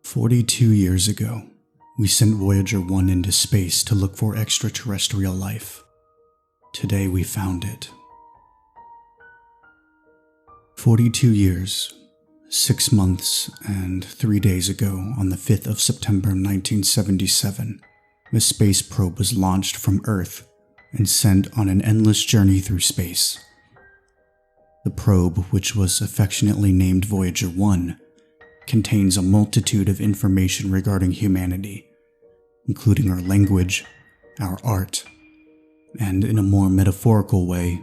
42 years ago, we sent Voyager 1 into space to look for extraterrestrial life. Today we found it. 42 years, 6 months, and 3 days ago, on the 5th of September 1977, the space probe was launched from Earth and sent on an endless journey through space. The probe, which was affectionately named Voyager 1, contains a multitude of information regarding humanity, including our language, our art, and in a more metaphorical way,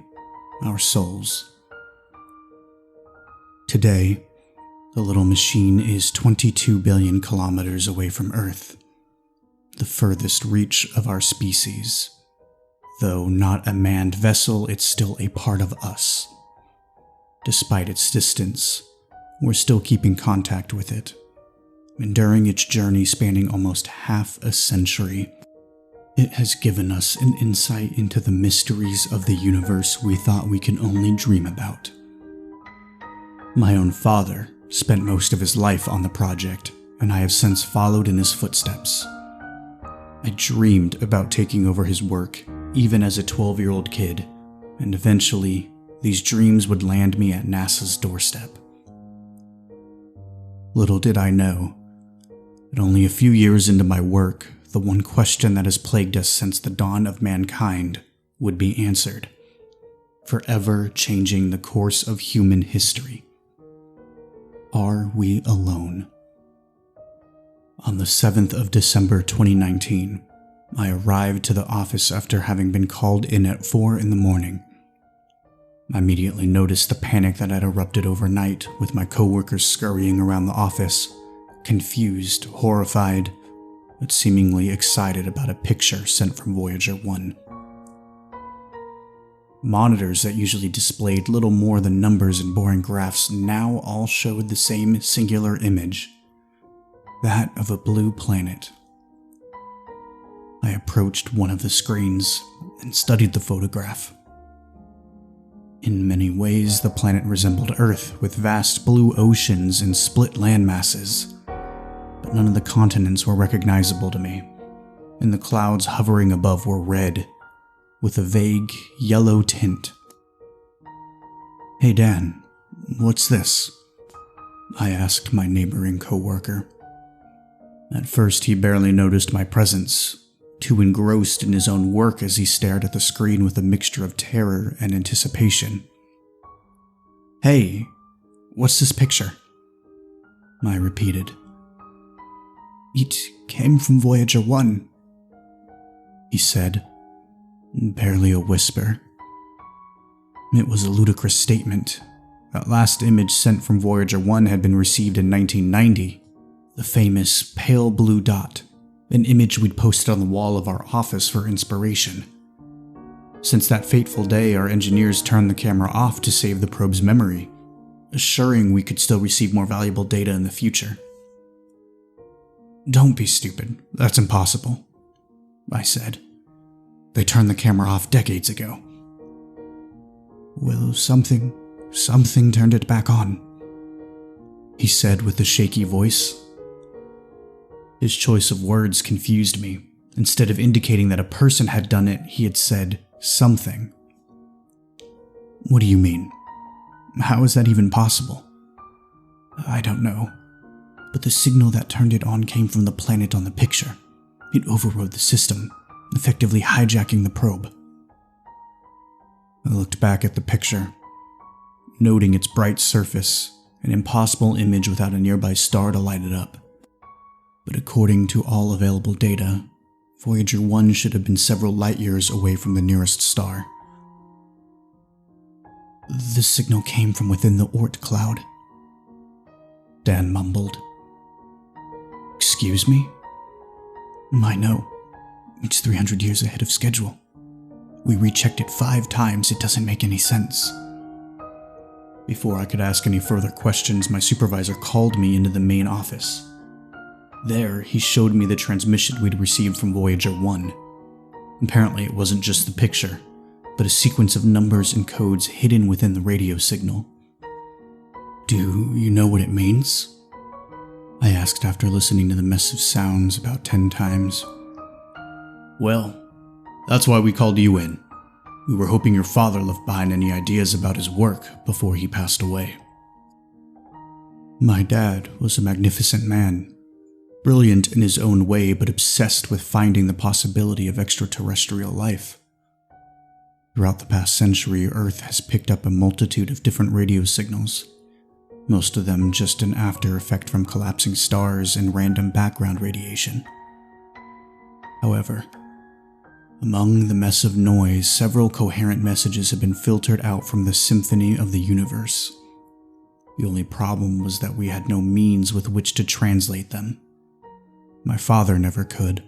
our souls. Today, the little machine is 22 billion kilometers away from Earth, the furthest reach of our species. Though not a manned vessel, it's still a part of us. Despite its distance, we're still keeping contact with it. And during its journey spanning almost half a century, it has given us an insight into the mysteries of the universe we thought we could only dream about. My own father spent most of his life on the project, and I have since followed in his footsteps. I dreamed about taking over his work, even as a 12-year-old kid, and eventually, these dreams would land me at NASA's doorstep. Little did I know that only a few years into my work, the one question that has plagued us since the dawn of mankind would be answered, forever changing the course of human history. Are we alone? On the 7th of December 2019, I arrived to the office after having been called in at 4 in the morning. I immediately noticed the panic that had erupted overnight, with my coworkers scurrying around the office, confused, horrified, but seemingly excited about a picture sent from Voyager 1. Monitors that usually displayed little more than numbers and boring graphs now all showed the same singular image, that of a blue planet. I approached one of the screens and studied the photograph. In many ways, the planet resembled Earth, with vast blue oceans and split landmasses, but none of the continents were recognizable to me, and the clouds hovering above were red, with a vague yellow tint. "Hey Dan, what's this?" I asked my neighboring coworker. At first, he barely noticed my presence, too engrossed in his own work as he stared at the screen with a mixture of terror and anticipation. "Hey, what's this picture?" I repeated. "It came from Voyager 1, he said, barely a whisper. It was a ludicrous statement. That last image sent from Voyager 1 had been received in 1990, the famous pale blue dot, an image we'd posted on the wall of our office for inspiration. Since that fateful day, our engineers turned the camera off to save the probe's memory, assuring we could still receive more valuable data in the future. "Don't be stupid, that's impossible," I said. "They turned the camera off decades ago." "Well, something turned it back on," he said with a shaky voice. His choice of words confused me. Instead of indicating that a person had done it, he had said something. "What do you mean? How is that even possible?" "I don't know, but the signal that turned it on came from the planet on the picture. It overrode the system, effectively hijacking the probe." I looked back at the picture, noting its bright surface, an impossible image without a nearby star to light it up. But according to all available data, Voyager 1 should have been several light years away from the nearest star. "The signal came from within the Oort cloud," Dan mumbled. "Excuse me?" "I know. It's 300 years ahead of schedule. We rechecked it 5 times, it doesn't make any sense." Before I could ask any further questions, my supervisor called me into the main office. There, he showed me the transmission we'd received from Voyager 1. Apparently, it wasn't just the picture, but a sequence of numbers and codes hidden within the radio signal. "Do you know what it means?" I asked after listening to the mess of sounds about 10 times. Well, that's why we called you in. We were hoping your father left behind any ideas about his work before he passed away. My dad was a magnificent man, brilliant in his own way but obsessed with finding the possibility of extraterrestrial life. Throughout the past century, Earth has picked up a multitude of different radio signals, most of them just an after effect from collapsing stars and random background radiation. However, among the mess of noise, several coherent messages have been filtered out from the symphony of the universe. The only problem was that we had no means with which to translate them. My father never could.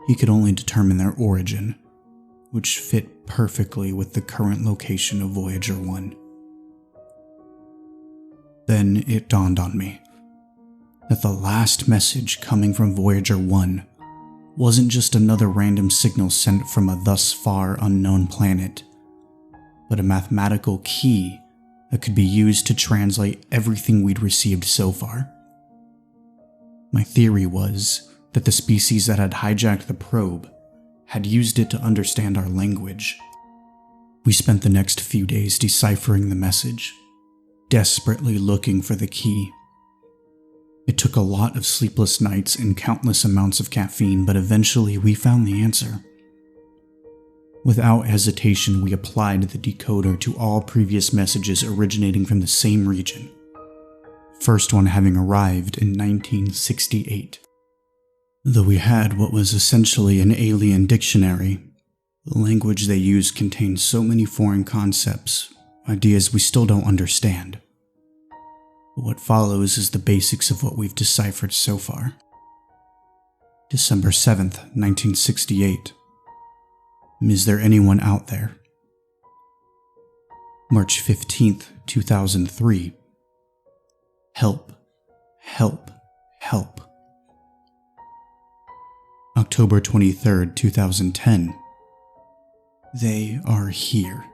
He could only determine their origin, which fit perfectly with the current location of Voyager 1. Then it dawned on me that the last message coming from Voyager 1 wasn't just another random signal sent from a thus far unknown planet, but a mathematical key that could be used to translate everything we'd received so far. My theory was that the species that had hijacked the probe had used it to understand our language. We spent the next few days deciphering the message, desperately looking for the key. It took a lot of sleepless nights and countless amounts of caffeine, but eventually we found the answer. Without hesitation, we applied the decoder to all previous messages originating from the same region, first one having arrived in 1968. Though we had what was essentially an alien dictionary, the language they used contained so many foreign concepts, ideas we still don't understand. But what follows is the basics of what we've deciphered so far. December 7th, 1968. Is there anyone out there? March 15th, 2003. Help, help, help. October 23rd, 2010. They are here.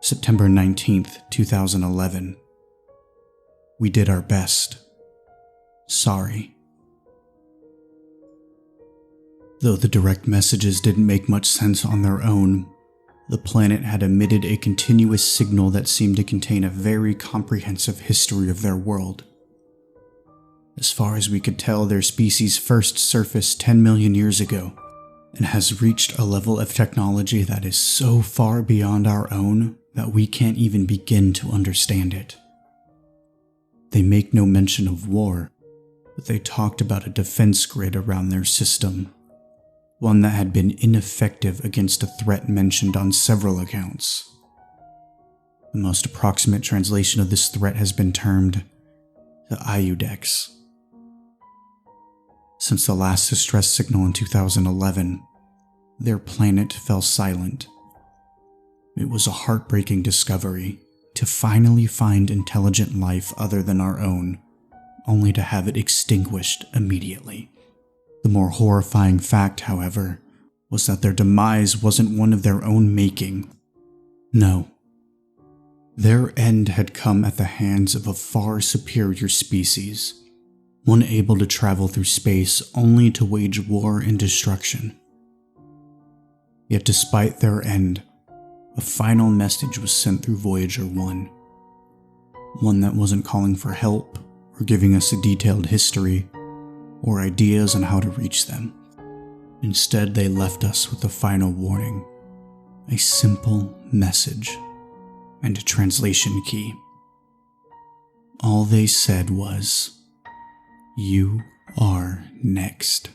September 19th, 2011. We did our best. Sorry. Though the direct messages didn't make much sense on their own, the planet had emitted a continuous signal that seemed to contain a very comprehensive history of their world. As far as we could tell, their species first surfaced 10 million years ago, and has reached a level of technology that is so far beyond our own that we can't even begin to understand it. They make no mention of war, but they talked about a defense grid around their system, one that had been ineffective against a threat mentioned on several accounts. The most approximate translation of this threat has been termed the Iudex. Since the last distress signal in 2011, their planet fell silent. It was a heartbreaking discovery to finally find intelligent life other than our own, only to have it extinguished immediately. The more horrifying fact, however, was that their demise wasn't one of their own making. No. Their end had come at the hands of a far superior species, one able to travel through space only to wage war and destruction. Yet despite their end, a final message was sent through Voyager 1. One that wasn't calling for help or giving us a detailed history or ideas on how to reach them. Instead, they left us with a final warning, a simple message, and a translation key. All they said was, "You are next."